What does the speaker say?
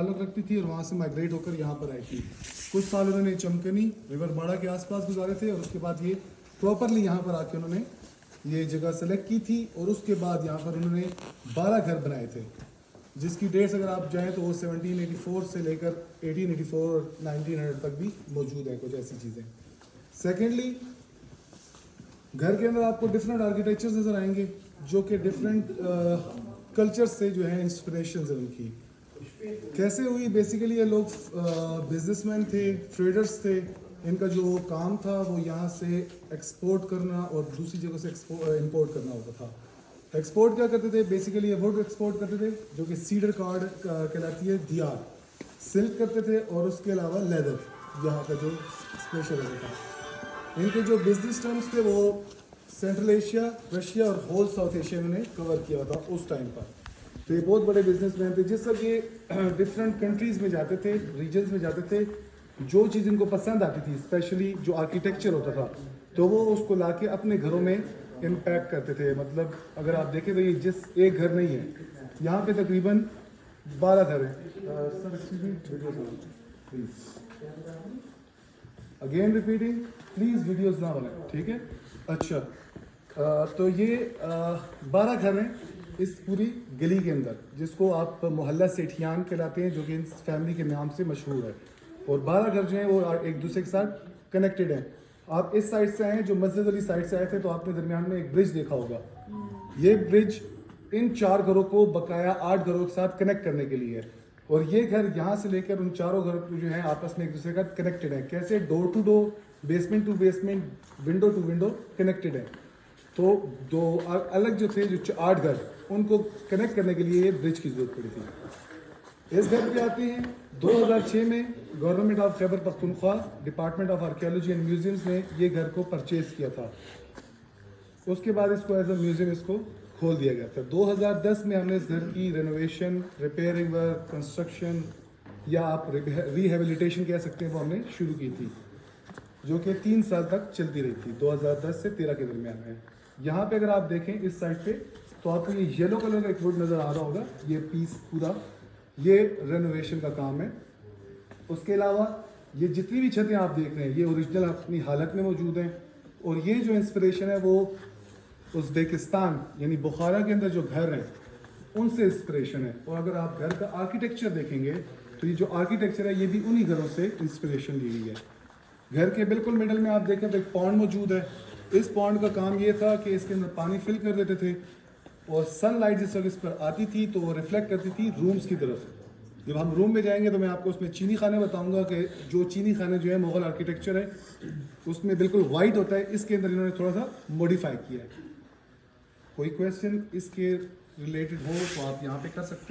تعلق رکھتی تھی اور وہاں سے مائگریٹ ہو کر یہاں پر آئی تھی. کچھ سال انہوں نے چمکنی ریور باڑا کے آس پاس گزارے تھے اور اس کے بعد یہ پراپرلی یہاں پر آ کے انہوں نے یہ جگہ سلیکٹ کی تھی اور اس کے بعد یہاں پر انہوں نے 12 گھر بنائے تھے جس کی ڈیٹس اگر آپ جائیں تو وہ 1784 سے لے کر 1884 اور 1900 تک بھی موجود ہیں کچھ ایسی چیزیں. سیکنڈلی گھر کے اندر آپ کو ڈفرینٹ آرکیٹیکچرز نظر آئیں گے جو کہ ڈفرینٹ کلچر سے جو ہیں انسپریشنز ہیں ان کی. کیسے ہوئی؟ بیسیکلی یہ لوگ بزنس مین تھے، ٹریڈرز تھے. ان کا جو کام تھا وہ یہاں سے ایکسپورٹ کرنا اور دوسری جگہ سے امپورٹ کرنا ہوتا تھا. ایکسپورٹ کیا کرتے تھے؟ بیسیکلی یہ ووڈ ایکسپورٹ کرتے تھے جو کہ سیڈر کارڈ کہلاتی ہے، دیار. سلک کرتے تھے اور اس کے علاوہ لیدر یہاں کا جو اسپیشل ہوتا تھا. ان کے جو بزنس ٹرمز تھے وہ سینٹرل ایشیا، رشیا اور ہول ساؤتھ ایشیا میں نے کور کیا تھا اس ٹائم پر. تو یہ بہت بڑے بزنس مین تھے. جس وقت یہ ڈفرینٹ کنٹریز میں جاتے تھے، ریجنز میں جاتے تھے، جو چیز ان کو پسند آتی تھی اسپیشلی جو آرکیٹیکچر ہوتا تھا تو وہ اس کو لا کے اپنے گھروں میں امپیکٹ کرتے تھے. مطلب اگر آپ دیکھیں تو یہ جس ایک گھر نہیں ہے، یہاں پہ تقریباً 12 گھر ہیں. Sir please again repeating, please videos نہ بنائیں، ٹھیک ہے؟ اچھا، تو یہ 12 گھر ہیں اس پوری گلی کے اندر جس کو آپ محلہ سیٹھیان کہلاتے ہیں جو کہ اس فیملی کے نام سے مشہور ہے. اور 12 گھر جو ہیں وہ ایک دوسرے کے ساتھ کنیکٹڈ ہیں. آپ اس سائڈ سے آئے، جو مسجد والی سائڈ سے آئے تھے تو آپ نے درمیان میں ایک برج دیکھا ہوگا. یہ برج ان 4 گھروں کو بقایا 8 گھروں کے ساتھ کنیکٹ کرنے کے لیے ہے. اور یہ گھر یہاں سے لے کر ان چاروں گھر جو ہیں آپس میں ایک دوسرے کا کنیکٹڈ ہیں. کیسے؟ Door to door, basement to basement, window to window connected ہیں. تو دو الگ جو تھے، جو 8 گھر، ان کو کنیکٹ کرنے کے لیے یہ برج کی ضرورت پڑی تھی. اس گھر پہ آتے ہیں 2006 میں government of Khyber Pakhtunkhwa, department of archaeology and museums نے یہ گھر کو پرچیز کیا تھا. اس کے بعد اس کو ایز اے میوزیم اس کو کھول دیا گیا تھا. 2010 میں ہم نے اس گھر کی رینوویشن، ریپیئرنگ ورک، کنسٹرکشن یا آپ ریہیبلیٹیشن کہہ سکتے ہیں، وہ ہم نے شروع کی تھی جو کہ 3 سال تک چلتی رہی تھی، 2010 سے 13 کے درمیان میں. یہاں پہ اگر آپ دیکھیں اس سائڈ پہ تو آپ کو یہ یلو کلر کا ایک ووڈ نظر آ رہا ہوگا. یہ پیس پورا یہ رینوویشن کا کام ہے. اس کے علاوہ یہ جتنی بھی چھتیں آپ دیکھ رہے ہیں یہ اوریجنل اپنی حالت میں موجود ہیں. اور یہ جو انسپریشن ہے وہ ازبیکستان یعنی بخارا کے اندر جو گھر ہیں ان سے انسپریشن ہے. اور اگر آپ گھر کا آرکیٹیکچر دیکھیں گے تو یہ جو آرکیٹیکچر ہے یہ بھی انہی گھروں سے انسپریشن لی گئی ہے. گھر کے بالکل مڈل میں آپ دیکھیں تو ایک پونڈ موجود ہے. اس پونڈ کا کام یہ تھا کہ اس کے اندر پانی فل کر دیتے تھے اور سن لائٹ جس وقت اس پر آتی تھی تو وہ ریفلیکٹ کرتی تھی رومز کی طرف. جب ہم روم میں جائیں گے تو میں آپ کو اس میں چینی خانے بتاؤں گا کہ جو چینی خانے جو ہے مغل آرکیٹیکچر ہے اس میں بالکل وائٹ ہوتا ہے. اس کے اندر انہوں نے تھوڑا سا موڈیفائی کیا ہے. کوئی کویشچن اس کے ریلیٹڈ ہو تو آپ یہاں پہ کر سکتے ہیں.